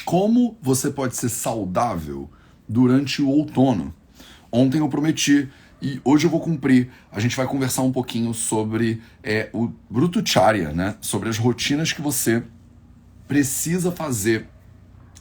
Como você pode ser saudável durante o outono? Ontem eu prometi e hoje eu vou cumprir. A gente vai conversar um pouquinho sobre o Brutucharya, né? Sobre as rotinas que você precisa fazer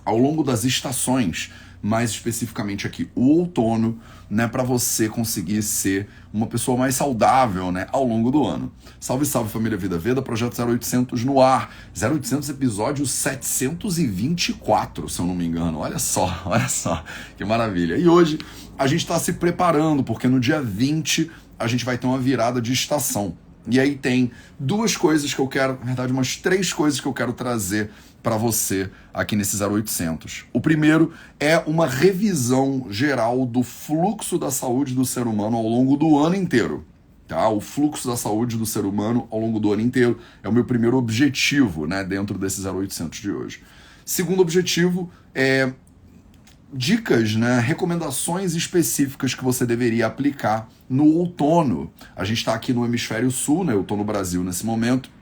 ao longo das estações, mais especificamente aqui o outono, né, para você conseguir ser uma pessoa mais saudável, né, ao longo do ano. Salve, salve família Vida Veda, projeto 0800 no ar, 0800 episódio 724, se eu não me engano. Olha só, que maravilha. E hoje a gente está se preparando, porque no dia 20 a gente vai ter uma virada de estação. E aí tem duas coisas que eu quero, na verdade umas três coisas que eu quero trazer para você aqui nesse 0800. O primeiro é uma revisão geral do fluxo da saúde do ser humano ao longo do ano inteiro. Tá? O fluxo da saúde do ser humano ao longo do ano inteiro é o meu primeiro objetivo, né, dentro desse 0800 de hoje. Segundo objetivo é dicas, né, recomendações específicas que você deveria aplicar no outono. A gente está aqui no hemisfério sul, né, eu estou no Brasil nesse momento,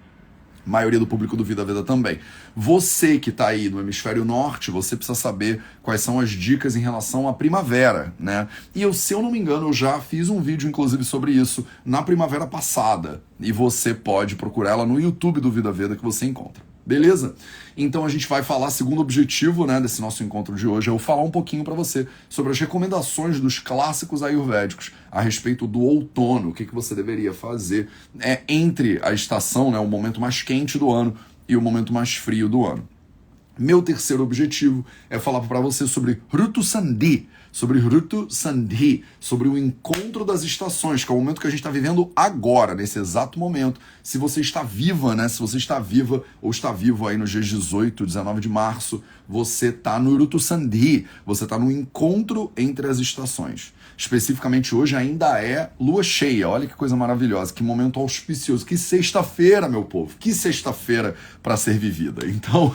a maioria do público do Vida Veda também. Você que está aí no hemisfério norte, você precisa saber quais são as dicas em relação à primavera, né? E eu, se eu não me engano, eu já fiz um vídeo, inclusive, sobre isso na primavera passada. E você pode procurar ela no YouTube do Vida Veda que você encontra. Beleza? Então a gente vai falar, segundo objetivo, né, desse nosso encontro de hoje, é eu falar um pouquinho para você sobre as recomendações dos clássicos ayurvédicos a respeito do outono, o que você deveria fazer entre a estação, né, o momento mais quente do ano e o momento mais frio do ano. Meu terceiro objetivo é falar para você sobre Rutu Sandhi, sobre o encontro das estações, que é o momento que a gente está vivendo agora, nesse exato momento. Se você está viva, né? Se você está viva ou está vivo aí nos dias 18, 19 de março, você está no Rutu Sandhi, você está no encontro entre as estações. Especificamente hoje ainda é lua cheia, olha que coisa maravilhosa, que momento auspicioso, que sexta-feira, meu povo, que sexta-feira para ser vivida. Então,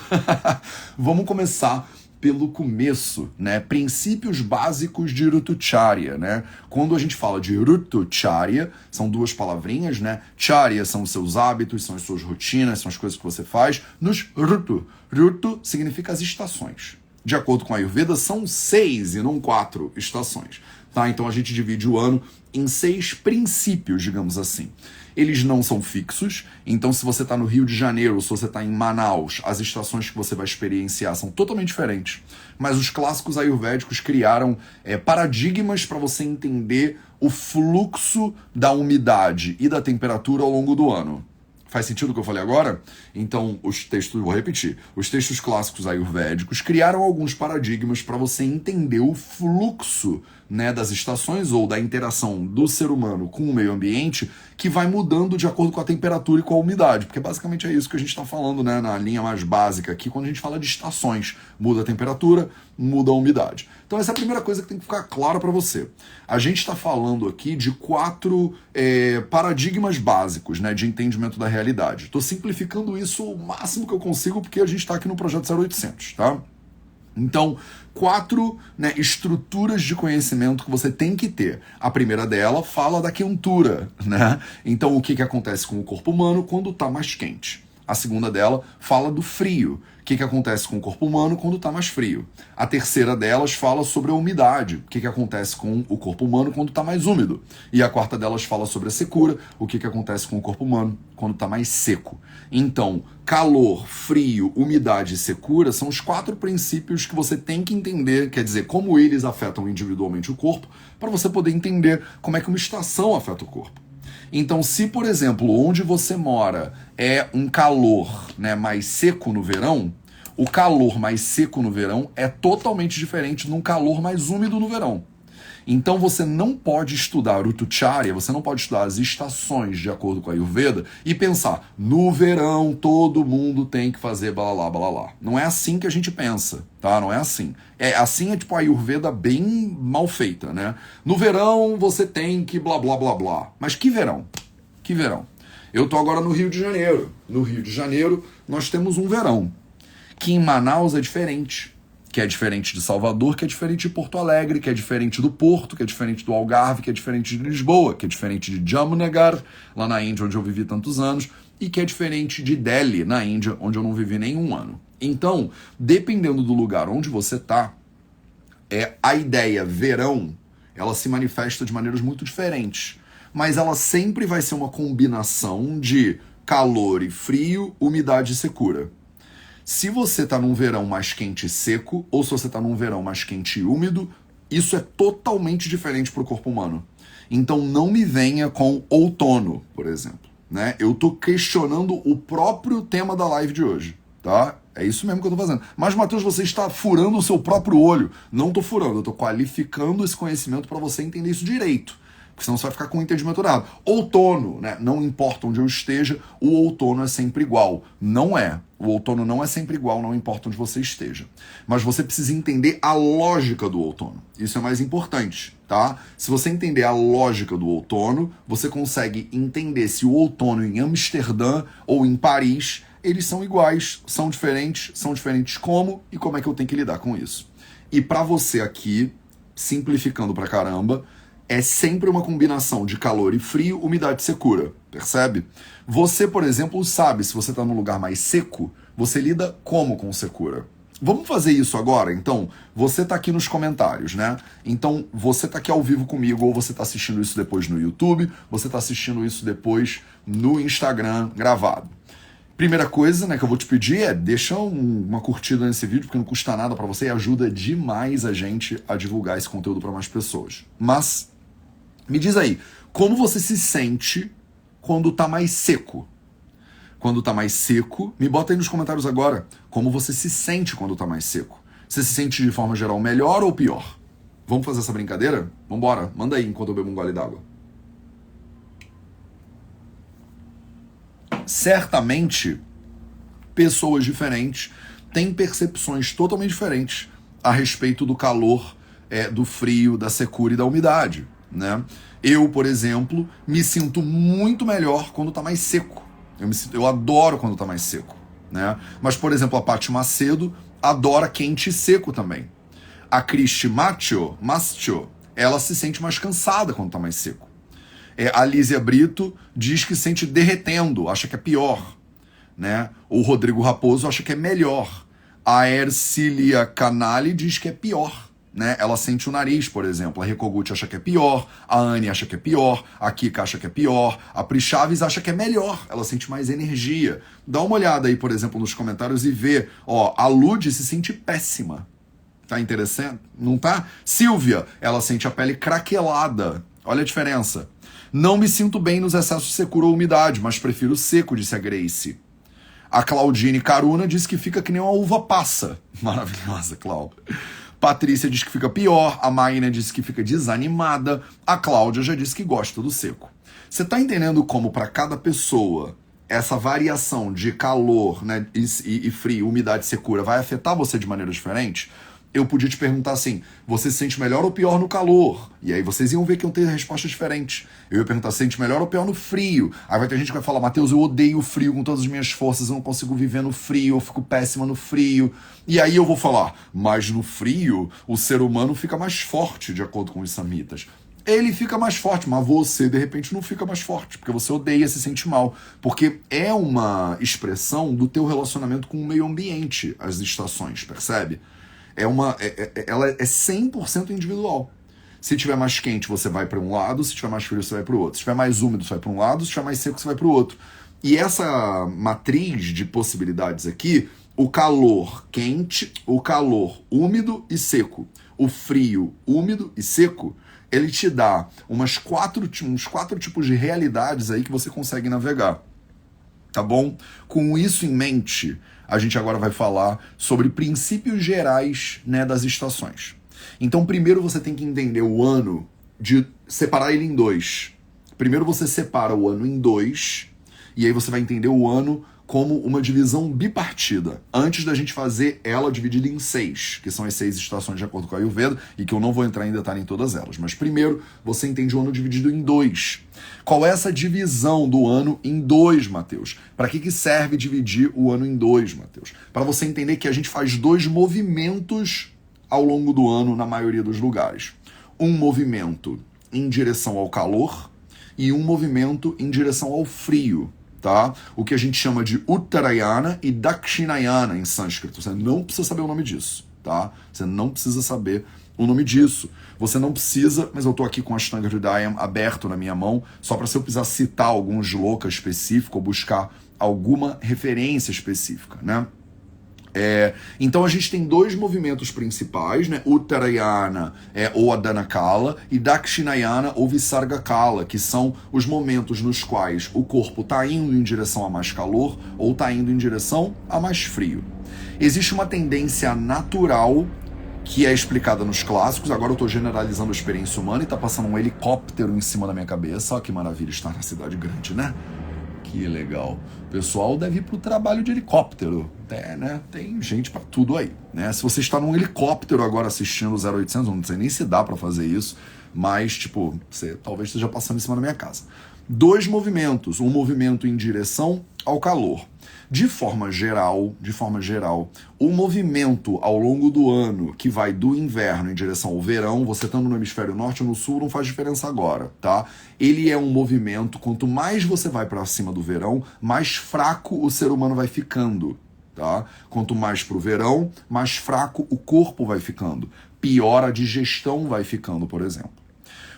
vamos começar pelo começo, né? Princípios básicos de Rutucharya, né? Quando a gente fala de Rutucharya, são duas palavrinhas, né? Charya são os seus hábitos, são as suas rotinas, são as coisas que você faz. Nos Rutu significa as estações. De acordo com a Ayurveda, são 6 e não 4 estações. Tá? Então a gente divide o ano em 6 princípios, digamos assim. Eles não são fixos, então se você está no Rio de Janeiro ou se você está em Manaus, as estações que você vai experienciar são totalmente diferentes. Mas os clássicos ayurvédicos criaram paradigmas para você entender o fluxo da umidade e da temperatura ao longo do ano. Faz sentido o que eu falei agora? Então, vou repetir. Os textos clássicos ayurvédicos criaram alguns paradigmas para você entender o fluxo, né, das estações ou da interação do ser humano com o meio ambiente, que vai mudando de acordo com a temperatura e com a umidade. Porque basicamente é isso que a gente está falando, né, na linha mais básica aqui, quando a gente fala de estações. Muda a temperatura, muda a umidade. Então essa é a primeira coisa que tem que ficar clara para você. A gente está falando aqui de 4 paradigmas básicos, né, de entendimento da realidade. Estou simplificando isso o máximo que eu consigo, porque a gente está aqui no projeto 0800, tá? Então, 4, né, estruturas de conhecimento que você tem que ter. A primeira dela fala da quentura, né? Então, o que acontece com o corpo humano quando está mais quente? A segunda dela fala do frio. O que acontece com o corpo humano quando está mais frio? A terceira delas fala sobre a umidade. O que acontece com o corpo humano quando está mais úmido? E a quarta delas fala sobre a secura. O que acontece com o corpo humano quando está mais seco? Então, calor, frio, umidade e secura são os 4 princípios que você tem que entender, quer dizer, como eles afetam individualmente o corpo, para você poder entender como é que uma estação afeta o corpo. Então, se, por exemplo, onde você mora é um calor, né, mais seco no verão, o calor mais seco no verão é totalmente diferente de um calor mais úmido no verão. Então você não pode estudar Rutucharya, você não pode estudar as estações de acordo com a Ayurveda e pensar, no verão todo mundo tem que fazer blá blá blá. Não é assim que a gente pensa, tá? Não é assim. Assim é tipo a Ayurveda bem mal feita, né? No verão você tem que blá blá blá blá. Mas que verão? Que verão? Eu tô agora no Rio de Janeiro. No Rio de Janeiro nós temos um verão, que em Manaus é diferente. Que é diferente de Salvador, que é diferente de Porto Alegre, que é diferente do Porto, que é diferente do Algarve, que é diferente de Lisboa, que é diferente de Jamnagar, lá na Índia, onde eu vivi tantos anos, e que é diferente de Delhi, na Índia, onde eu não vivi nenhum ano. Então, dependendo do lugar onde você tá, a ideia verão, ela se manifesta de maneiras muito diferentes. Mas ela sempre vai ser uma combinação de calor e frio, umidade e secura. Se você está num verão mais quente e seco, ou se você está num verão mais quente e úmido, isso é totalmente diferente para o corpo humano. Então não me venha com outono, por exemplo. Né? Eu estou questionando o próprio tema da live de hoje. Tá? É isso mesmo que eu tô fazendo. Mas, Matheus, você está furando o seu próprio olho. Não tô furando, eu tô qualificando esse conhecimento para você entender isso direito. Porque senão você vai ficar com o entendimento errado. Outono, né? Não importa onde eu esteja, o outono é sempre igual. Não é. O outono não é sempre igual, não importa onde você esteja. Mas você precisa entender a lógica do outono. Isso é mais importante, tá? Se você entender a lógica do outono, você consegue entender se o outono em Amsterdã ou em Paris, eles são iguais, são diferentes como e como é que eu tenho que lidar com isso. E para você aqui, simplificando pra caramba, é sempre uma combinação de calor e frio, umidade e secura, percebe? Você, por exemplo, sabe se você está num lugar mais seco, você lida como com secura? Vamos fazer isso agora? Então, você está aqui nos comentários, né? Então, você está aqui ao vivo comigo, ou você está assistindo isso depois no YouTube, você está assistindo isso depois no Instagram gravado. Primeira coisa, né, que eu vou te pedir é deixa uma curtida nesse vídeo, porque não custa nada para você e ajuda demais a gente a divulgar esse conteúdo para mais pessoas. Mas me diz aí, como você se sente quando tá mais seco? Quando tá mais seco, me bota aí nos comentários agora, como você se sente quando tá mais seco. Você se sente de forma geral melhor ou pior? Vamos fazer essa brincadeira? Vambora, manda aí enquanto eu bebo um gole d'água. Certamente, pessoas diferentes têm percepções totalmente diferentes a respeito do calor, do frio, da secura e da umidade, né? Eu, por exemplo, me sinto muito melhor quando tá mais seco. Eu adoro quando tá mais seco, né? Mas, por exemplo, a Paty Macedo adora quente e seco também. A Cristi Macho, ela se sente mais cansada quando tá mais seco. A Lísia Brito diz que sente derretendo, acha que é pior, né? O Rodrigo Raposo acha que é melhor. A Ercília Canali diz que é pior, né? Ela sente o nariz, por exemplo. A Recoguchi acha que é pior, a Anne acha que é pior, a Kika acha que é pior, a Pri Chaves acha que é melhor, ela sente mais energia. Dá uma olhada aí, por exemplo, nos comentários e vê, ó, a Lud se sente péssima. Tá interessante? Não tá? Silvia, ela sente a pele craquelada. Olha a diferença. Não me sinto bem nos excessos de secura ou umidade, mas prefiro seco, disse a Grace. A Claudine Caruna diz que fica que nem uma uva passa. Maravilhosa, Cláudia. Patrícia diz que fica pior, a Maína diz que fica desanimada, a Cláudia já disse que gosta do seco. Você tá entendendo como para cada pessoa essa variação de calor, né, e frio, umidade e secura vai afetar você de maneira diferente? Eu podia te perguntar assim, você se sente melhor ou pior no calor? E aí vocês iam ver que iam ter respostas diferentes. Eu ia perguntar, se sente melhor ou pior no frio? Aí vai ter gente que vai falar, Matheus, eu odeio o frio com todas as minhas forças, eu não consigo viver no frio, eu fico péssima no frio. E aí eu vou falar, mas no frio, o ser humano fica mais forte, de acordo com os samitas. Ele fica mais forte, mas você, de repente, não fica mais forte, porque você odeia, se sente mal. Porque é uma expressão do teu relacionamento com o meio ambiente, as estações, percebe? Ela é 100% individual. Se tiver mais quente, você vai para um lado, se tiver mais frio, você vai para o outro. Se tiver mais úmido, você vai para um lado, se tiver mais seco, você vai para o outro. E essa matriz de possibilidades aqui, o calor quente, o calor úmido e seco, o frio úmido e seco, ele te dá uns quatro tipos de realidades aí que você consegue navegar. Tá bom? Com isso em mente, a gente agora vai falar sobre princípios gerais, né, das estações. Então, primeiro você tem que entender o ano, de separar ele em dois. Primeiro você separa o ano em dois, e aí você vai entender o ano como uma divisão bipartida, antes da gente fazer ela dividida em 6, que são as 6 estações de acordo com a Ayurveda, e que eu não vou entrar em detalhe em todas elas. Mas primeiro, você entende o ano dividido em 2. Qual é essa divisão do ano em 2, Matheus? Para que serve dividir o ano em 2, Matheus? Para você entender que a gente faz 2 movimentos ao longo do ano na maioria dos lugares. Um movimento em direção ao calor e um movimento em direção ao frio. tá? O que a gente chama de Uttarayana e Dakshinayana em sânscrito. Você não precisa saber o nome disso, tá? Você não precisa saber o nome disso. Você não precisa, mas eu tô aqui com a Ashtanga Hridayam aberto na minha mão, só para se eu precisar citar algum shloka específico ou buscar alguma referência específica, né? Então a gente tem dois movimentos principais, né? Uttarayana ou Adana Kala e Dakshinayana ou Visarga Kala, que são os momentos nos quais o corpo está indo em direção a mais calor ou está indo em direção a mais frio. Existe uma tendência natural que é explicada nos clássicos. Agora eu estou generalizando a experiência humana e está passando um helicóptero em cima da minha cabeça. Olha que maravilha estar na cidade grande, né? Que legal. O pessoal deve ir pro trabalho de helicóptero. Né? Tem gente para tudo aí, né? Se você está num helicóptero agora assistindo o 0800, eu não sei nem se dá para fazer isso, mas, tipo, você talvez esteja passando em cima da minha casa. Dois movimentos. Um movimento em direção ao calor. De forma geral, o movimento ao longo do ano que vai do inverno em direção ao verão, você estando no hemisfério norte ou no sul, não faz diferença agora, tá? Ele é um movimento, quanto mais você vai para cima do verão, mais fraco o ser humano vai ficando, tá? Quanto mais pro verão, mais fraco o corpo vai ficando. Pior a digestão vai ficando, por exemplo.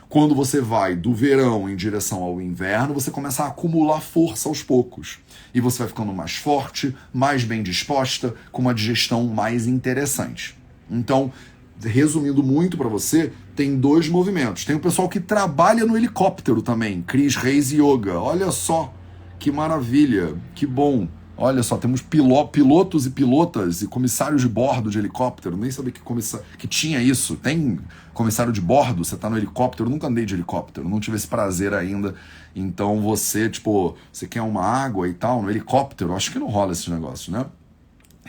Quando você vai do verão em direção ao inverno, você começa a acumular força aos poucos. E você vai ficando mais forte, mais bem disposta, com uma digestão mais interessante. Então, resumindo muito para você, tem dois movimentos. Tem o pessoal que trabalha no helicóptero também, Chris Reis Yoga. Olha só, que maravilha, que bom. Olha só, temos pilotos e pilotas e comissários de bordo de helicóptero. Nem sabia que tinha isso. Tem comissário de bordo? Você tá no helicóptero? Eu nunca andei de helicóptero, não tive esse prazer ainda. Então você quer uma água e tal no helicóptero? Acho que não rola esse negócio, né?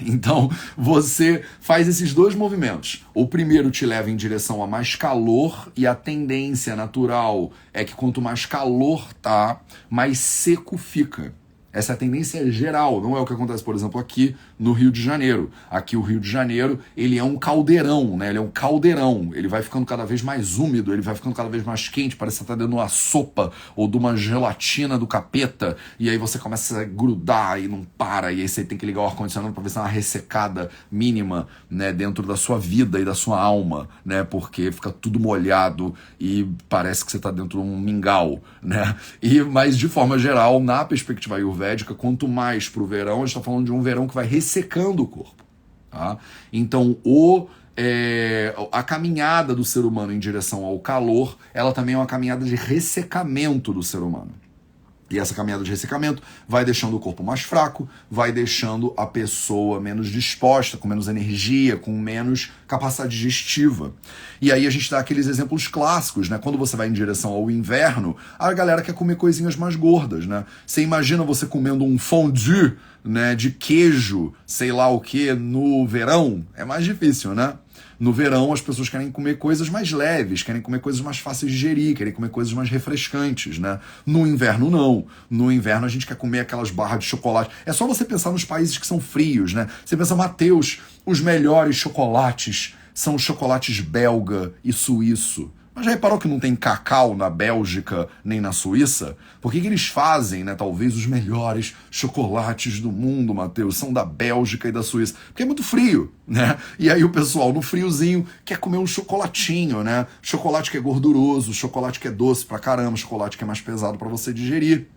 Então você faz esses dois movimentos. O primeiro te leva em direção a mais calor e a tendência natural é que quanto mais calor tá, mais seco fica. Essa é a tendência geral, não é o que acontece, por exemplo, aqui no Rio de Janeiro. Aqui o Rio de Janeiro, ele é um caldeirão, né? Ele é um caldeirão, ele vai ficando cada vez mais úmido, ele vai ficando cada vez mais quente, parece que você tá dentro de uma sopa ou de uma gelatina do capeta, e aí você começa a grudar e não para, e aí você tem que ligar o ar-condicionado para ver se é uma ressecada mínima, né, dentro da sua vida e da sua alma, né? Porque fica tudo molhado e parece que você tá dentro de um mingau, né? Mas de forma geral, na perspectiva ayurvédica, quanto mais pro verão, a gente está falando de um verão que vai ressecando o corpo. Tá? Então, a caminhada do ser humano em direção ao calor, ela também é uma caminhada de ressecamento do ser humano. E essa caminhada de ressecamento vai deixando o corpo mais fraco, vai deixando a pessoa menos disposta, com menos energia, com menos capacidade digestiva. E aí a gente dá aqueles exemplos clássicos, né? Quando você vai em direção ao inverno, a galera quer comer coisinhas mais gordas, né? Você imagina você comendo um fondue, né, de queijo, sei lá o que, no verão? É mais difícil, né? No verão, as pessoas querem comer coisas mais leves, querem comer coisas mais fáceis de digerir, querem comer coisas mais refrescantes, né? No inverno, não. No inverno, a gente quer comer aquelas barras de chocolate. É só você pensar nos países que são frios, né? Você pensa, Mateus, os melhores chocolates são os chocolates belga e suíço. Mas já reparou que não tem cacau na Bélgica nem na Suíça? Por que eles fazem, né, talvez os melhores chocolates do mundo, Mateus, são da Bélgica e da Suíça? Porque é muito frio, né? E aí o pessoal no friozinho quer comer um chocolatinho, né? Chocolate que é gorduroso, chocolate que é doce pra caramba, chocolate que é mais pesado pra você digerir.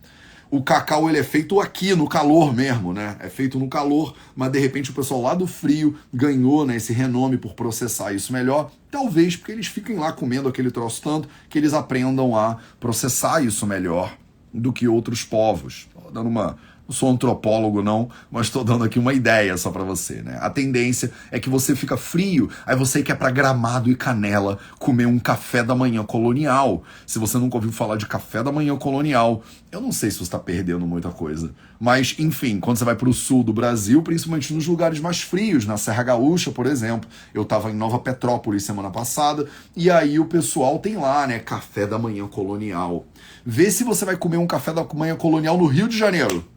O cacau, ele é feito aqui, no calor mesmo, né? É feito no calor, mas de repente o pessoal lá do frio ganhou, né, esse renome por processar isso melhor. Talvez porque eles fiquem lá comendo aquele troço tanto que eles aprendam a processar isso melhor do que outros povos. Tô dando uma... Não sou antropólogo não, mas estou dando aqui uma ideia só para você, né? A tendência é que você fica frio, aí você quer para Gramado e Canela comer um café da manhã colonial. Se você nunca ouviu falar de café da manhã colonial, eu não sei se você está perdendo muita coisa. Mas, enfim, quando você vai para o sul do Brasil, principalmente nos lugares mais frios, na Serra Gaúcha, por exemplo, eu estava em Nova Petrópolis semana passada, e aí o pessoal tem lá, né, café da manhã colonial. Vê se você vai comer um café da manhã colonial no Rio de Janeiro.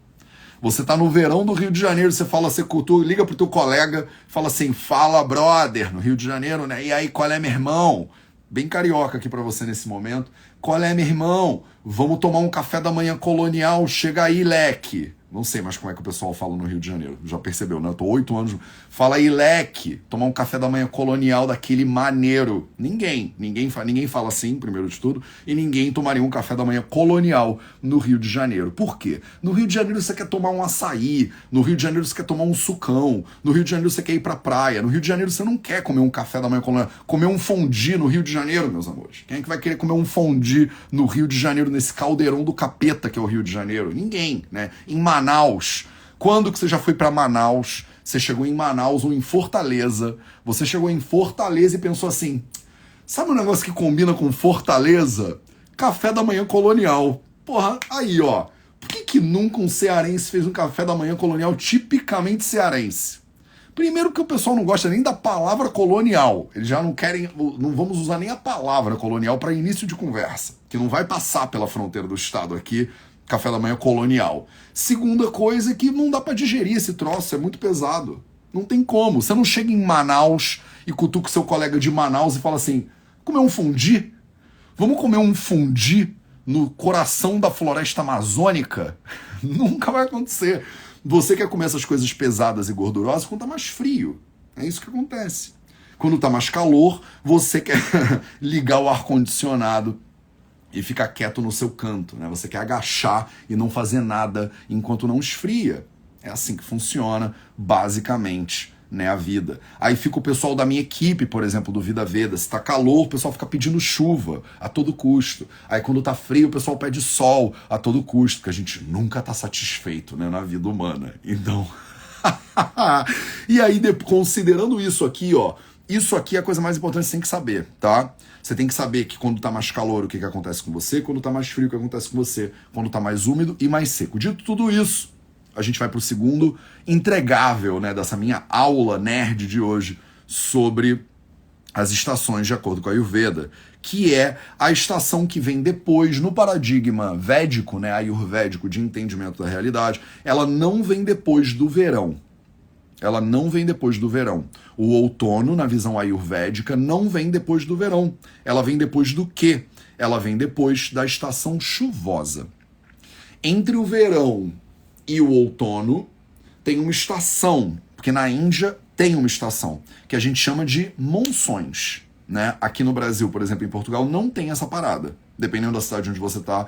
Você tá no verão do Rio de Janeiro, você fala assim, liga pro teu colega, fala assim, fala brother, no Rio de Janeiro, né? E aí, qual é, meu irmão? bem carioca aqui pra você nesse momento. Qual é, meu irmão? Vamos tomar um café da manhã colonial, chega aí, leque. Não sei mais como é que o pessoal fala no Rio de Janeiro. Já percebeu, né? Eu tô 8 anos. Fala aí, leque. Tomar um café da manhã colonial daquele maneiro. Ninguém fala assim, primeiro de tudo. E ninguém tomaria um café da manhã colonial no Rio de Janeiro. Por quê? No Rio de Janeiro você quer tomar um açaí. No Rio de Janeiro você quer tomar um sucão. No Rio de Janeiro você quer ir pra praia. No Rio de Janeiro você não quer comer um café da manhã colonial. Comer um fondue no Rio de Janeiro, meus amores. Quem é que vai querer comer um fondue no Rio de Janeiro, nesse caldeirão do capeta que é o Rio de Janeiro? Ninguém, né? Em Manaus. Quando que você já foi para Manaus? Você chegou em Manaus ou em Fortaleza. Você chegou em Fortaleza e pensou assim, sabe um negócio que combina com Fortaleza? Café da manhã colonial. Porra, aí ó. Por que nunca um cearense fez um café da manhã colonial tipicamente cearense? Primeiro que o pessoal não gosta nem da palavra colonial. Eles já não querem, não vamos usar nem a palavra colonial para início de conversa, que não vai passar pela fronteira do estado aqui, café da manhã colonial. Segunda coisa é que não dá para digerir esse troço, é muito pesado. Não tem como. Você não chega em Manaus e cutuca o seu colega de Manaus e fala assim, comer um fundi? Vamos comer um fundi no coração da floresta amazônica? Nunca vai acontecer. Você quer comer essas coisas pesadas e gordurosas quando tá mais frio. É isso que acontece. Quando tá mais calor, você quer ligar o ar-condicionado e ficar quieto no seu canto, né? Você quer agachar e não fazer nada enquanto não esfria. É assim que funciona, basicamente, né, a vida. Aí fica o pessoal da minha equipe, por exemplo, do Vida Veda. Se tá calor, o pessoal fica pedindo chuva a todo custo. Aí quando tá frio, o pessoal pede sol a todo custo, porque a gente nunca tá satisfeito, né, na vida humana. Então... E aí, considerando isso aqui, ó, isso aqui é a coisa mais importante que você tem que saber, tá? Você tem que saber que quando tá mais calor, o que acontece com você, quando tá mais frio, o que acontece com você, quando tá mais úmido e mais seco. Dito tudo isso, a gente vai pro segundo entregável, né, dessa minha aula nerd de hoje sobre as estações de acordo com a Ayurveda, que é a estação que vem depois no paradigma védico, né, ayurvédico de entendimento da realidade. Ela não vem depois do verão. Ela não vem depois do verão. O outono, na visão ayurvédica, não vem depois do verão. Ela vem depois do quê? Ela vem depois da estação chuvosa. Entre o verão e o outono tem uma estação, porque na Índia tem uma estação, que a gente chama de monções, né? Aqui no Brasil, por exemplo, em Portugal, não tem essa parada. Dependendo da cidade onde você tá,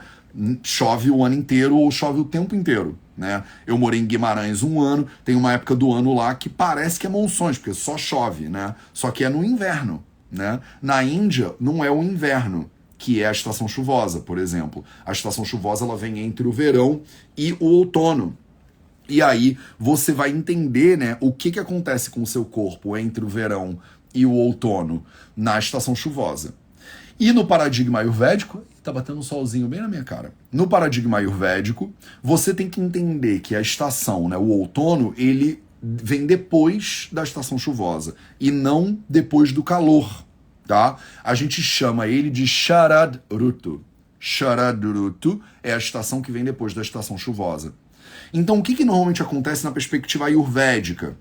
chove o ano inteiro ou chove o tempo inteiro, né? Eu morei em Guimarães 1 ano, tem uma época do ano lá que parece que é monções, porque só chove, né? Só que é no inverno, né? Na Índia não é o inverno, que é a estação chuvosa, por exemplo. A estação chuvosa ela vem entre o verão e o outono. E aí você vai entender, né, o que acontece com o seu corpo entre o verão e o outono na estação chuvosa. E no paradigma ayurvédico, tá batendo um solzinho bem na minha cara. No paradigma ayurvédico, você tem que entender que a estação, né, o outono, ele vem depois da estação chuvosa e não depois do calor, tá? A gente chama ele de Sharad Rutu. Sharad Rutu é a estação que vem depois da estação chuvosa. Então, o que normalmente acontece na perspectiva ayurvédica?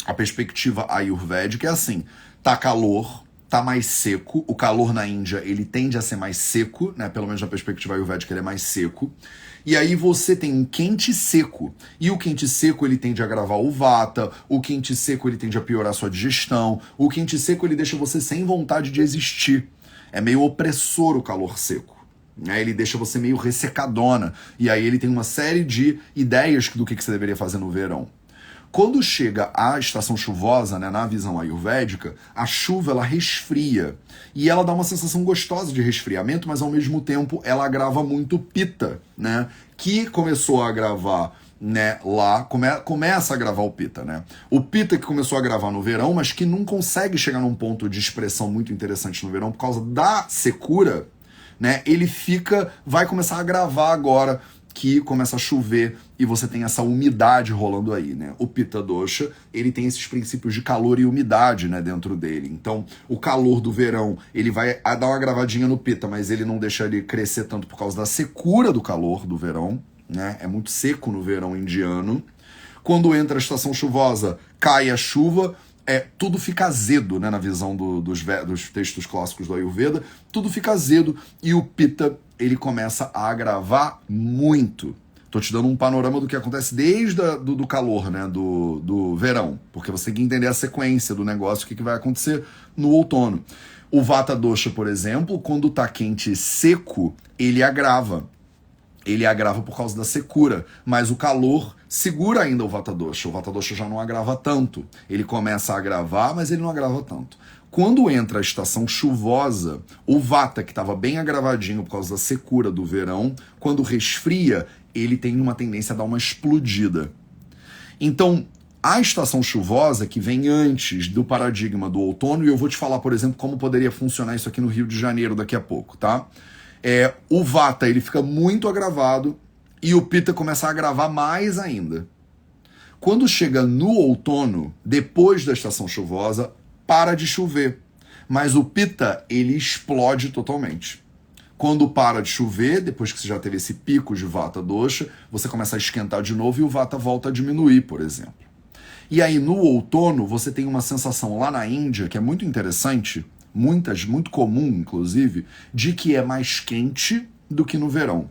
A perspectiva ayurvédica é assim, tá calor, tá mais seco, o calor na Índia, ele tende a ser mais seco, né? Pelo menos na perspectiva ayurvédica ele é mais seco, e aí você tem um quente seco, e o quente seco ele tende a agravar o vata, o quente seco ele tende a piorar a sua digestão, o quente seco ele deixa você sem vontade de existir, é meio opressor o calor seco. Ele deixa você meio ressecadona. E aí ele tem uma série de ideias do que você deveria fazer no verão. Quando chega a estação chuvosa, né, na visão ayurvédica, a chuva ela resfria. E ela dá uma sensação gostosa de resfriamento, mas ao mesmo tempo ela agrava muito o Pitta, né? Que começou a agravar, né, lá, começa a agravar o Pitta, né? O Pitta que começou a agravar no verão, mas que não consegue chegar num ponto de expressão muito interessante no verão por causa da secura, né, ele vai começar a agravar agora que começa a chover e você tem essa umidade rolando aí, né? O Pitta Dosha, ele tem esses princípios de calor e umidade, né, dentro dele. Então, o calor do verão, ele vai dar uma gravadinha no Pitta, mas ele não deixa ele crescer tanto por causa da secura do calor do verão, né? É muito seco no verão indiano. Quando entra a estação chuvosa, cai a chuva, tudo fica azedo, né, na visão dos textos clássicos do Ayurveda, tudo fica azedo e o Pitta, ele começa a agravar muito. Tô te dando um panorama do que acontece desde do calor, né, do verão, porque você tem que entender a sequência do negócio, o que vai acontecer no outono. O Vata Dosha, por exemplo, quando tá quente e seco, ele agrava. Ele agrava por causa da secura, mas o calor segura ainda o Vata Dosha. O Vata Dosha já não agrava tanto. Ele começa a agravar, mas ele não agrava tanto. Quando entra a estação chuvosa, o Vata, que estava bem agravadinho por causa da secura do verão, quando resfria, ele tem uma tendência a dar uma explodida. Então, a estação chuvosa, que vem antes do paradigma do outono, e eu vou te falar, por exemplo, como poderia funcionar isso aqui no Rio de Janeiro daqui a pouco, tá? O Vata, ele fica muito agravado e o Pitta começa a agravar mais ainda. Quando chega no outono, depois da estação chuvosa, para de chover. Mas o Pitta, ele explode totalmente. Quando para de chover, depois que você já teve esse pico de Vata Dosha, você começa a esquentar de novo e o Vata volta a diminuir, por exemplo. E aí no outono, você tem uma sensação lá na Índia, que é muito interessante, muito comum, inclusive, de que é mais quente do que no verão.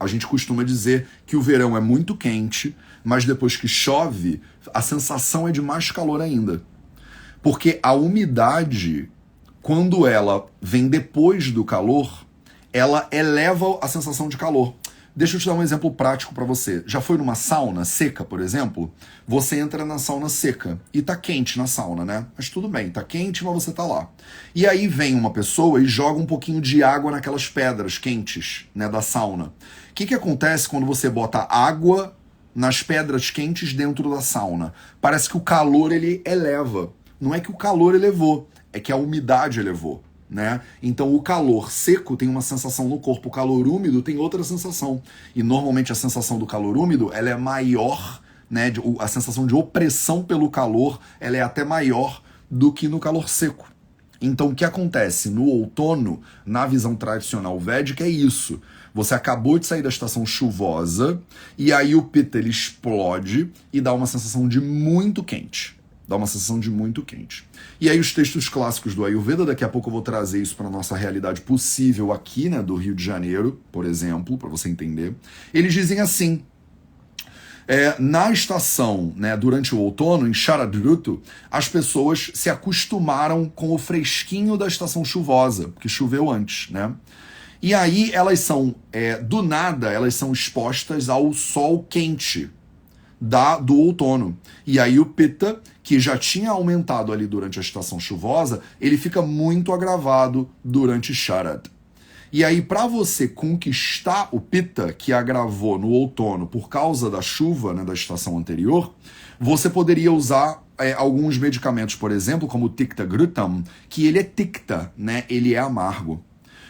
A gente costuma dizer que o verão é muito quente, mas depois que chove, a sensação é de mais calor ainda. Porque a umidade, quando ela vem depois do calor, ela eleva a sensação de calor. Deixa eu te dar um exemplo prático para você. Já foi numa sauna seca, por exemplo? Você entra na sauna seca e tá quente na sauna, né? Mas tudo bem, tá quente, mas você tá lá. E aí vem uma pessoa e joga um pouquinho de água naquelas pedras quentes, né, da sauna. O que acontece quando você bota água nas pedras quentes dentro da sauna? Parece que o calor, ele eleva. Não é que o calor elevou, é que a umidade elevou. Né? Então o calor seco tem uma sensação no corpo, o calor úmido tem outra sensação. E normalmente a sensação do calor úmido ela é maior, né? A sensação de opressão pelo calor ela é até maior do que no calor seco. Então o que acontece no outono, na visão tradicional védica, é isso. Você acabou de sair da estação chuvosa e aí o Pitta ele explode e dá uma sensação de muito quente. Dá uma sensação de muito quente. E aí os textos clássicos do Ayurveda, daqui a pouco eu vou trazer isso para a nossa realidade possível aqui, né, do Rio de Janeiro, por exemplo, para você entender. Eles dizem assim, na estação, né, durante o outono, em Sharadrutu, as pessoas se acostumaram com o fresquinho da estação chuvosa, porque choveu antes, né? E aí elas são, do nada, elas são expostas ao sol quente do outono. E aí o Pitta, que já tinha aumentado ali durante a estação chuvosa, ele fica muito agravado durante Sharad. E aí, para você conquistar o Pitta, que agravou no outono por causa da chuva, né, da estação anterior, você poderia usar alguns medicamentos, por exemplo, como o Tikta Grutam, que ele é Tikta, né, ele é amargo.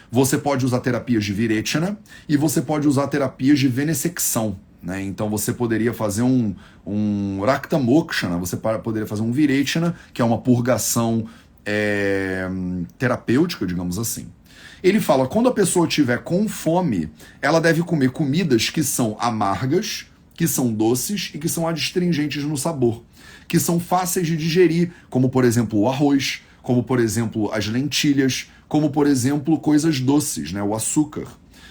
Você pode usar terapias de Virechana e você pode usar terapias de venesecção. Né? Então você poderia fazer um Rakta Mokshana, você poderia fazer um Virechana, que é uma purgação terapêutica, digamos assim. Ele fala, quando a pessoa estiver com fome, ela deve comer comidas que são amargas, que são doces e que são adstringentes no sabor, que são fáceis de digerir, como por exemplo o arroz, como por exemplo as lentilhas, como por exemplo coisas doces, né? O açúcar.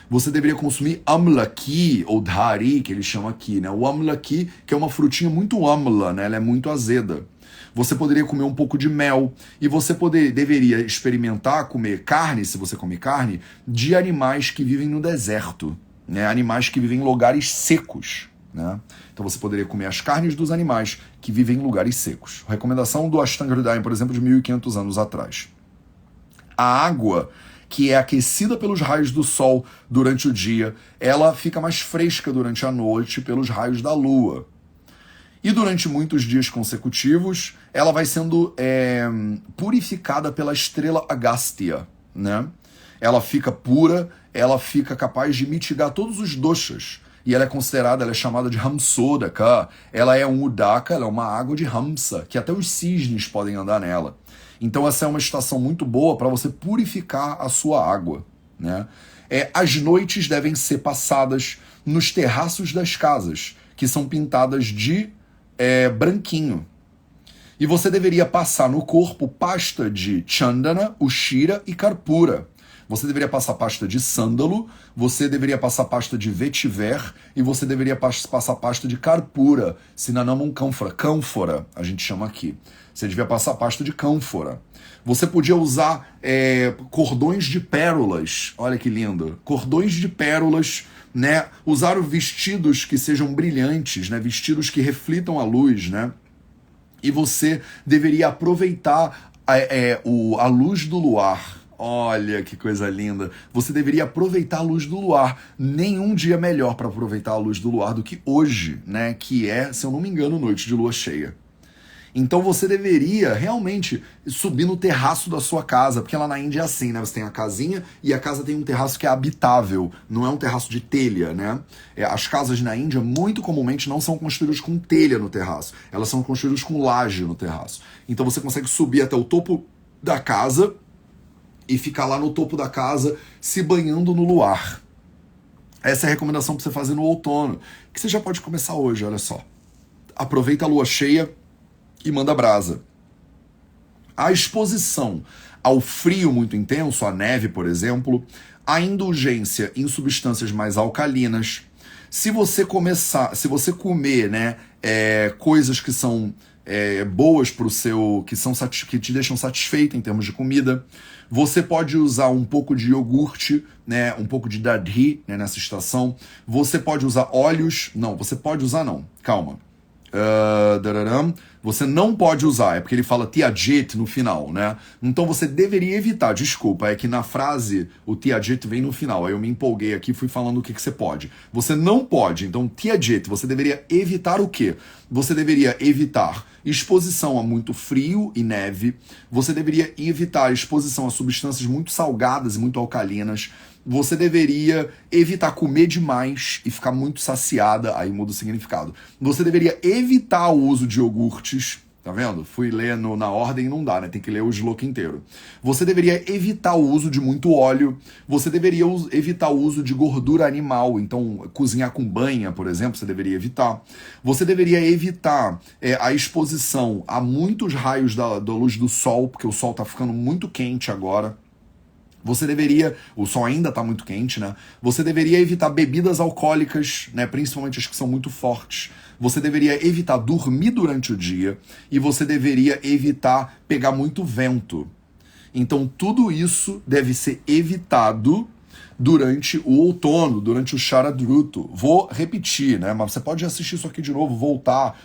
Você deveria consumir amlaki, ou dhari, que eles chamam aqui, né? O amlaki, que é uma frutinha muito amla, né? Ela é muito azeda. Você poderia comer um pouco de mel, e você deveria experimentar comer carne, se você comer carne, de animais que vivem no deserto, né? Animais que vivem em lugares secos, né? Então você poderia comer as carnes dos animais que vivem em lugares secos. Recomendação do Ashtanga Hridayam, por exemplo, de 1500 anos atrás. A água que é aquecida pelos raios do sol durante o dia, ela fica mais fresca durante a noite pelos raios da lua. E durante muitos dias consecutivos, ela vai sendo purificada pela estrela Agastya, né? Ela fica pura, ela fica capaz de mitigar todos os doshas. E ela é chamada de Hamsodaka. Ela é um Udaka, ela é uma água de Hamsa, que até os cisnes podem andar nela. Então essa é uma estação muito boa para você purificar a sua água, né? As noites devem ser passadas nos terraços das casas, que são pintadas de branquinho. E você deveria passar no corpo pasta de chandana, ushira e karpura. Você deveria passar pasta de sândalo, você deveria passar pasta de vetiver e você deveria passar pasta de karpura, cinnamon cânfora, a gente chama aqui. Você devia passar pasta de cânfora. Você podia usar cordões de pérolas, olha que lindo, cordões de pérolas, né? Usar vestidos que sejam brilhantes, né? Vestidos que reflitam a luz, né? E você deveria aproveitar a luz do luar. Olha que coisa linda. Você deveria aproveitar a luz do luar. Nenhum dia melhor para aproveitar a luz do luar do que hoje, né? Que é, se eu não me engano, noite de lua cheia. Então você deveria realmente subir no terraço da sua casa, porque lá na Índia é assim, né? Você tem a casinha e a casa tem um terraço que é habitável, não é um terraço de telha, né? As casas na Índia, muito comumente, não são construídas com telha no terraço, elas são construídas com laje no terraço. Então você consegue subir até o topo da casa e ficar lá no topo da casa se banhando no luar. Essa é a recomendação para você fazer no outono, que você já pode começar hoje, olha só. Aproveita a lua cheia e manda brasa. A exposição ao frio muito intenso, a neve, por exemplo, a indulgência em substâncias mais alcalinas. Se você comer, né, coisas que são boas para o seu, que te deixam satisfeito em termos de comida, você pode usar um pouco de iogurte, né, um pouco de dadhi, né, nessa estação. Você pode usar óleos, calma. Você não pode usar, é porque ele fala tiajit no final, né? Então você deveria evitar, desculpa, é que na frase o tiajit vem no final, aí eu me empolguei aqui e fui falando o que você pode. Você não pode, então tiajit, você deveria evitar o quê? Você deveria evitar exposição a muito frio e neve, você deveria evitar exposição a substâncias muito salgadas e muito alcalinas, você deveria evitar comer demais e ficar muito saciada, aí muda o significado. Você deveria evitar o uso de iogurtes, tá vendo? Fui ler na ordem e não dá, né? Tem que ler o sloka inteiro. Você deveria evitar o uso de muito óleo, você deveria evitar o uso de gordura animal, então cozinhar com banha, por exemplo, você deveria evitar. Você deveria evitar a exposição a muitos raios da luz do sol, porque o sol tá ficando muito quente agora. Você deveria, o sol ainda está muito quente, né? Você deveria evitar bebidas alcoólicas, né? Principalmente as que são muito fortes. Você deveria evitar dormir durante o dia e você deveria evitar pegar muito vento. Então tudo isso deve ser evitado durante o outono, durante o Sharadruto. Vou repetir, né? Mas você pode assistir isso aqui de novo, voltar,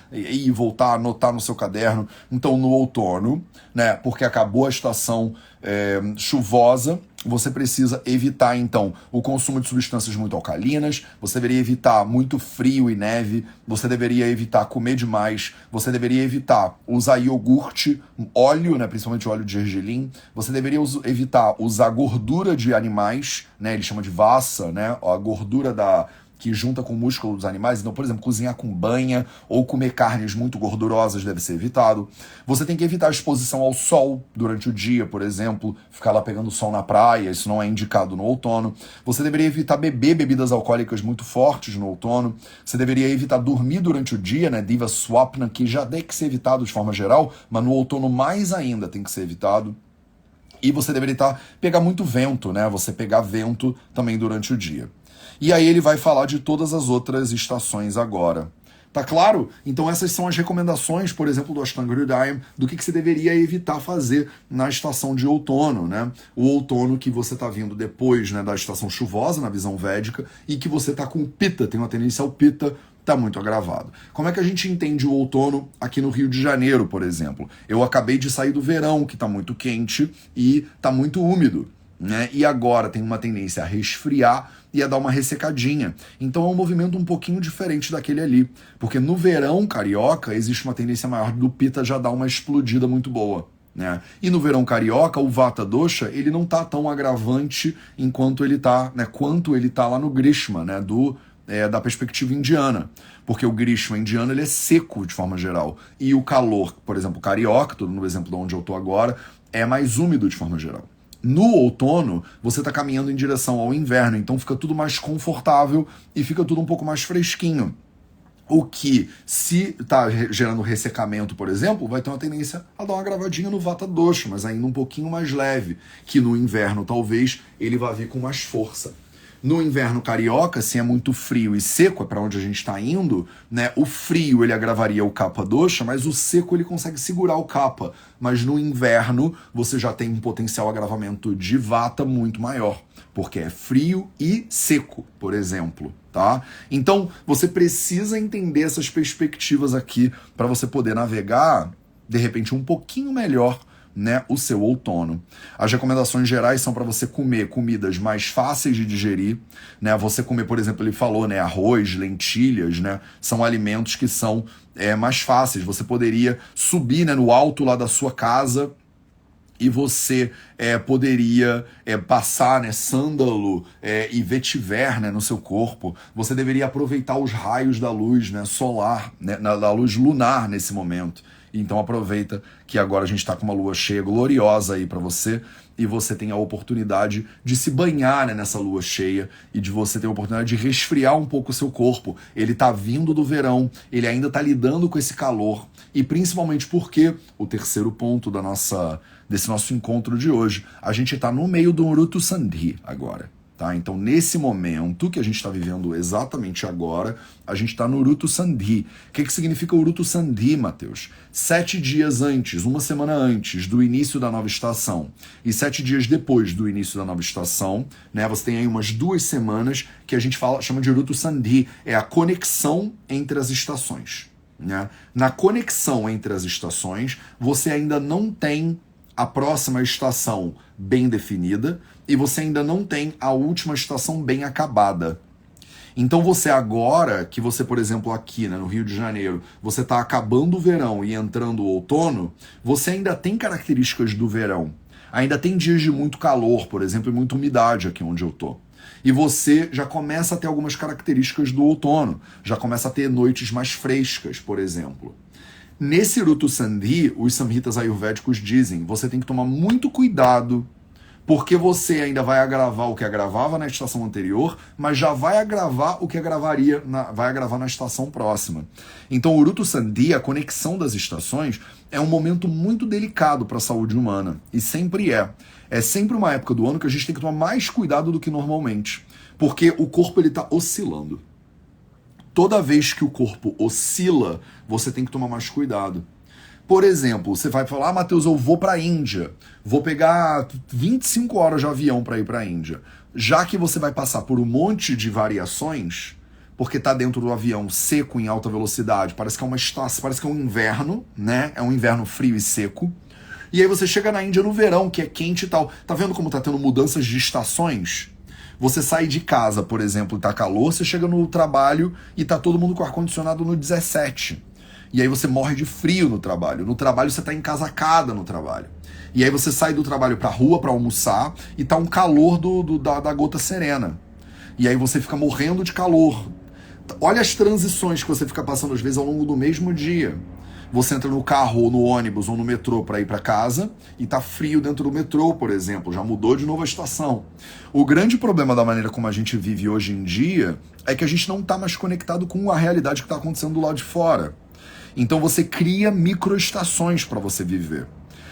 anotar no seu caderno. Então, no outono, né? Porque acabou a estação chuvosa, você precisa evitar, então, o consumo de substâncias muito alcalinas, você deveria evitar muito frio e neve, você deveria evitar comer demais, você deveria evitar usar iogurte, óleo, né, principalmente óleo de gergelim, você deveria evitar usar gordura de animais, né, ele chama de vassa, né, a gordura que junta com o músculo dos animais. Então, por exemplo, cozinhar com banha ou comer carnes muito gordurosas deve ser evitado. Você tem que evitar a exposição ao sol durante o dia, por exemplo, ficar lá pegando sol na praia, isso não é indicado no outono. Você deveria evitar beber bebidas alcoólicas muito fortes no outono. Você deveria evitar dormir durante o dia, né, Diva Swapna, que já tem que ser evitado de forma geral, mas no outono mais ainda tem que ser evitado. E você deveria pegar muito vento, né, você pegar vento também durante o dia. E aí ele vai falar de todas as outras estações agora. Tá claro? Então essas são as recomendações, por exemplo, do Ashtanga Hridayam, do que você deveria evitar fazer na estação de outono, né? O outono que você tá vindo depois, né, da estação chuvosa, na visão védica, e que você tá com Pitta, tem uma tendência ao Pitta, tá muito agravado. Como é que a gente entende o outono aqui no Rio de Janeiro, por exemplo? Eu acabei de sair do verão, que tá muito quente e tá muito úmido, né? E agora tem uma tendência a resfriar e a dar uma ressecadinha. Então é um movimento um pouquinho diferente daquele ali. Porque no verão carioca existe uma tendência maior do Pitta já dar uma explodida muito boa, né? E no verão carioca, o Vata Dosha, ele não tá tão agravante enquanto ele tá, né, quanto ele tá lá no Grishma, né, da perspectiva indiana. Porque o Grishma indiano, ele é seco de forma geral. E o calor, por exemplo, carioca, todo no exemplo de onde eu tô agora, é mais úmido de forma geral. No outono, você está caminhando em direção ao inverno, então fica tudo mais confortável e fica tudo um pouco mais fresquinho. O que, se está gerando ressecamento, por exemplo, vai ter uma tendência a dar uma gravadinha no Vata Dosha, mas ainda um pouquinho mais leve, que no inverno talvez ele vá vir com mais força. No inverno carioca, se é muito frio e seco, é para onde a gente está indo, né? O frio ele agravaria o Kapha Dosha, mas o seco ele consegue segurar o Kapha. Mas no inverno você já tem um potencial agravamento de Vata muito maior, porque é frio e seco, por exemplo, tá? Então você precisa entender essas perspectivas aqui para você poder navegar, de repente, um pouquinho melhor, né, o seu outono. As recomendações gerais são para você comer comidas mais fáceis de digerir, né? Você comer, por exemplo, ele falou, né, arroz, lentilhas, né? São alimentos que são mais fáceis. Você poderia subir, né, no alto lá da sua casa e você poderia passar, né, sândalo e vetiver, né, no seu corpo. Você deveria aproveitar os raios da luz, né, solar, né, da luz lunar nesse momento. Então aproveita que agora a gente está com uma lua cheia gloriosa aí para você e você tem a oportunidade de se banhar, né, nessa lua cheia e de você ter a oportunidade de resfriar um pouco o seu corpo. Ele está vindo do verão, ele ainda está lidando com esse calor e principalmente porque o terceiro ponto desse nosso encontro de hoje, a gente está no meio do Rutu Sandhi agora. Tá? Então, nesse momento que a gente está vivendo exatamente agora, a gente está no Rutu Sandhi. O que significa o Rutu Sandhi, Matheus? 7 dias antes, uma semana antes do início da nova estação e 7 dias depois do início da nova estação, né, você tem aí umas 2 semanas que a gente chama de Rutu Sandhi, é a conexão entre as estações. Né? Na conexão entre as estações, você ainda não tem a próxima estação bem definida e você ainda não tem a última estação bem acabada. Então você agora, que você, por exemplo, aqui, né, no Rio de Janeiro, você está acabando o verão e entrando o outono, você ainda tem características do verão. Ainda tem dias de muito calor, por exemplo, e muita umidade aqui onde eu tô. E você já começa a ter algumas características do outono. Já começa a ter noites mais frescas, por exemplo. Nesse Rutu Sandhi, os samhitas ayurvédicos dizem, você tem que tomar muito cuidado, porque você ainda vai agravar o que agravava na estação anterior, mas já vai agravar o que vai agravar na estação próxima. Então o Rutu Sandhi, a conexão das estações, é um momento muito delicado para a saúde humana, e sempre é. É sempre uma época do ano que a gente tem que tomar mais cuidado do que normalmente, porque o corpo ele está oscilando. Toda vez que o corpo oscila, você tem que tomar mais cuidado. Por exemplo, você vai falar, Matheus, eu vou para a Índia, vou pegar 25 horas de avião para ir para a Índia. Já que você vai passar por um monte de variações, porque está dentro do avião seco em alta velocidade, parece que é uma estação, parece que é um inverno, né? É um inverno frio e seco. E aí você chega na Índia no verão, que é quente e tal. Tá vendo como tá tendo mudanças de estações? Você sai de casa, por exemplo, e tá calor, você chega no trabalho e tá todo mundo com ar-condicionado no 17. E aí você morre de frio no trabalho. No trabalho você tá encasacada no trabalho. E aí você sai do trabalho pra rua pra almoçar e tá um calor da gota serena. E aí você fica morrendo de calor. Olha as transições que você fica passando às vezes ao longo do mesmo dia. Você entra no carro ou no ônibus ou no metrô para ir para casa e tá frio dentro do metrô, por exemplo, já mudou de novo a estação. O grande problema da maneira como a gente vive hoje em dia é que a gente não tá mais conectado com a realidade que está acontecendo do lado de fora. Então você cria microestações para você viver.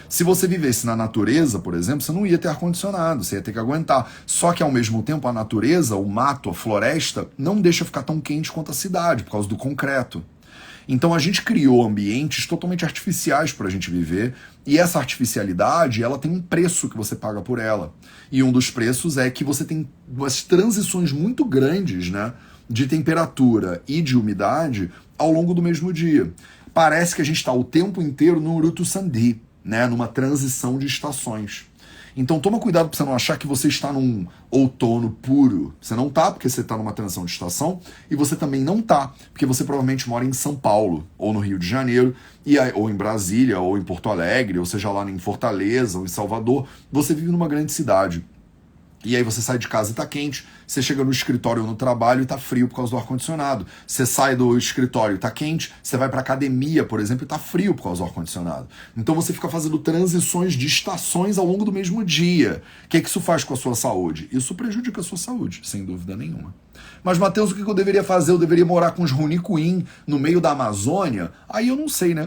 Se você vivesse na natureza, por exemplo, você não ia ter ar-condicionado, você ia ter que aguentar. Só que ao mesmo tempo a natureza, o mato, a floresta, não deixa ficar tão quente quanto a cidade, por causa do concreto. Então a gente criou ambientes totalmente artificiais para a gente viver e essa artificialidade ela tem um preço que você paga por ela. E um dos preços é que você tem umas transições muito grandes, né, de temperatura e de umidade ao longo do mesmo dia. Parece que a gente está o tempo inteiro no Rutu Sandhi, né, numa transição de estações. Então toma cuidado para você não achar que você está num outono puro. Você não tá, porque você está numa transição de estação, e você também não tá, porque você provavelmente mora em São Paulo, ou no Rio de Janeiro, ou em Brasília, ou em Porto Alegre, ou seja lá em Fortaleza, ou em Salvador. Você vive numa grande cidade. E aí você sai de casa e tá quente, você chega no escritório ou no trabalho e tá frio por causa do ar-condicionado. Você sai do escritório e tá quente, você vai pra academia, por exemplo, e tá frio por causa do ar-condicionado. Então você fica fazendo transições de estações ao longo do mesmo dia. O que é que isso faz com a sua saúde? Isso prejudica a sua saúde, sem dúvida nenhuma. Mas, Matheus, o que eu deveria fazer? Eu deveria morar com os Runicuim no meio da Amazônia? Aí eu não sei, né?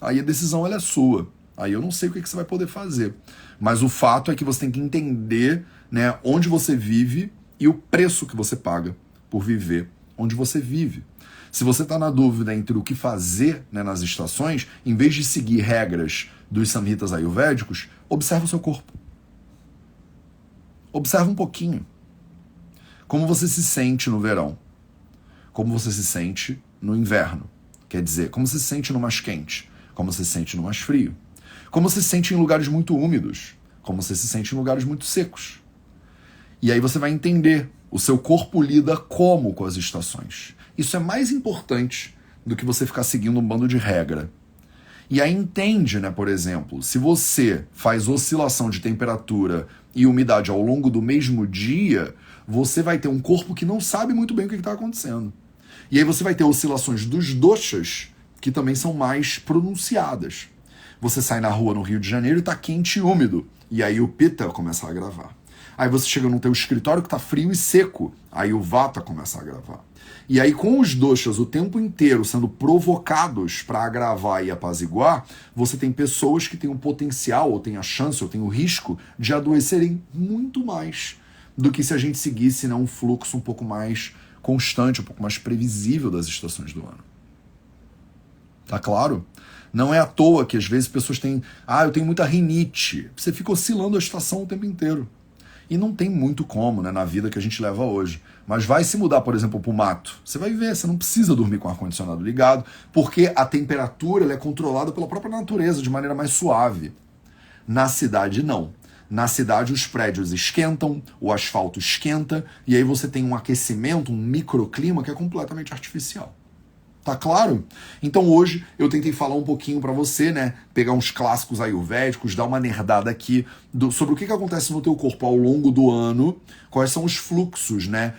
Aí a decisão ela é sua. Aí eu não sei o que você vai poder fazer. Mas o fato é que você tem que entender, né, onde você vive e o preço que você paga por viver onde você vive. Se você está na dúvida entre o que fazer, né, nas estações, em vez de seguir regras dos samhitas ayurvédicos, observa o seu corpo. Observa um pouquinho. Como você se sente no verão? Como você se sente no inverno? Quer dizer, como você se sente no mais quente? Como você se sente no mais frio? Como você se sente em lugares muito úmidos? Como você se sente em lugares muito secos? E aí você vai entender, o seu corpo lida como com as estações. Isso é mais importante do que você ficar seguindo um bando de regra. E aí entende, né, por exemplo, se você faz oscilação de temperatura e umidade ao longo do mesmo dia, você vai ter um corpo que não sabe muito bem o que está acontecendo. E aí você vai ter oscilações dos doshas que também são mais pronunciadas. Você sai na rua no Rio de Janeiro e está quente e úmido. E aí o Pitta começa a agravar. Aí você chega no teu escritório que está frio e seco. Aí o Vata começa a agravar. E aí com os doshas o tempo inteiro sendo provocados para agravar e apaziguar, você tem pessoas que têm o potencial, ou têm a chance, ou têm o risco de adoecerem muito mais do que se a gente seguisse, né, um fluxo um pouco mais constante, um pouco mais previsível das estações do ano. Tá claro? Não é à toa que às vezes pessoas têm, eu tenho muita rinite. Você fica oscilando a estação o tempo inteiro. E não tem muito como, né, na vida que a gente leva hoje. Mas vai se mudar, por exemplo, para o mato. Você vai ver, você não precisa dormir com o ar-condicionado ligado, porque a temperatura ela é controlada pela própria natureza de maneira mais suave. Na cidade, não. Na cidade, os prédios esquentam, o asfalto esquenta, e aí você tem um aquecimento, um microclima que é completamente artificial. Tá claro? Então hoje eu tentei falar um pouquinho pra você, né? Pegar uns clássicos ayurvédicos, dar uma nerdada aqui sobre o que acontece no teu corpo ao longo do ano, quais são os fluxos, né?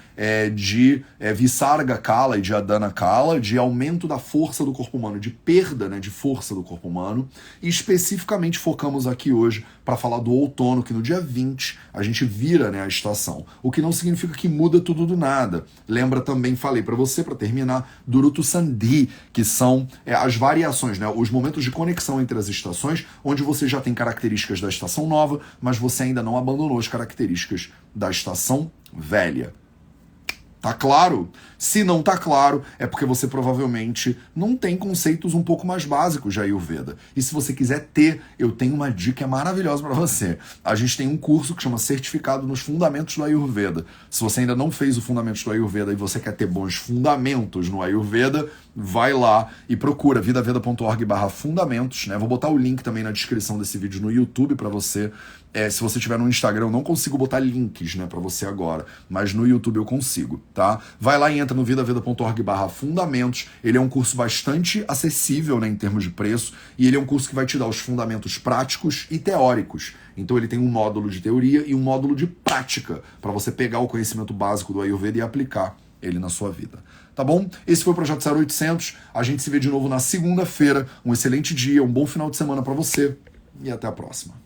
De Visarga Kala e de Adana Kala, de aumento da força do corpo humano, de perda, né, de força do corpo humano. E especificamente focamos aqui hoje para falar do outono, que no dia 20 a gente vira, né, a estação. O que não significa que muda tudo do nada. Lembra também, falei para você, para terminar, do Rutu Sandhi, que são as variações, né, os momentos de conexão entre as estações, onde você já tem características da estação nova, mas você ainda não abandonou as características da estação velha. Tá claro? Se não tá claro, é porque você provavelmente não tem conceitos um pouco mais básicos de Ayurveda. E se você quiser ter, eu tenho uma dica maravilhosa para você. A gente tem um curso que chama Certificado nos Fundamentos do Ayurveda. Se você ainda não fez o Fundamentos do Ayurveda e você quer ter bons fundamentos no Ayurveda, vai lá e procura vidaveda.org/fundamentos, né? Vou botar o link também na descrição desse vídeo no YouTube para você. Se você tiver no Instagram, eu não consigo botar links, né, para você agora, mas no YouTube eu consigo, tá? Vai lá e entra no vidaveda.org/fundamentos. Ele é um curso bastante acessível, né, em termos de preço, e ele é um curso que vai te dar os fundamentos práticos e teóricos. Então ele tem um módulo de teoria e um módulo de prática para você pegar o conhecimento básico do Ayurveda e aplicar ele na sua vida. Tá bom? Esse foi o Projeto 0800. A gente se vê de novo na segunda-feira. Um excelente dia, um bom final de semana para você e até a próxima.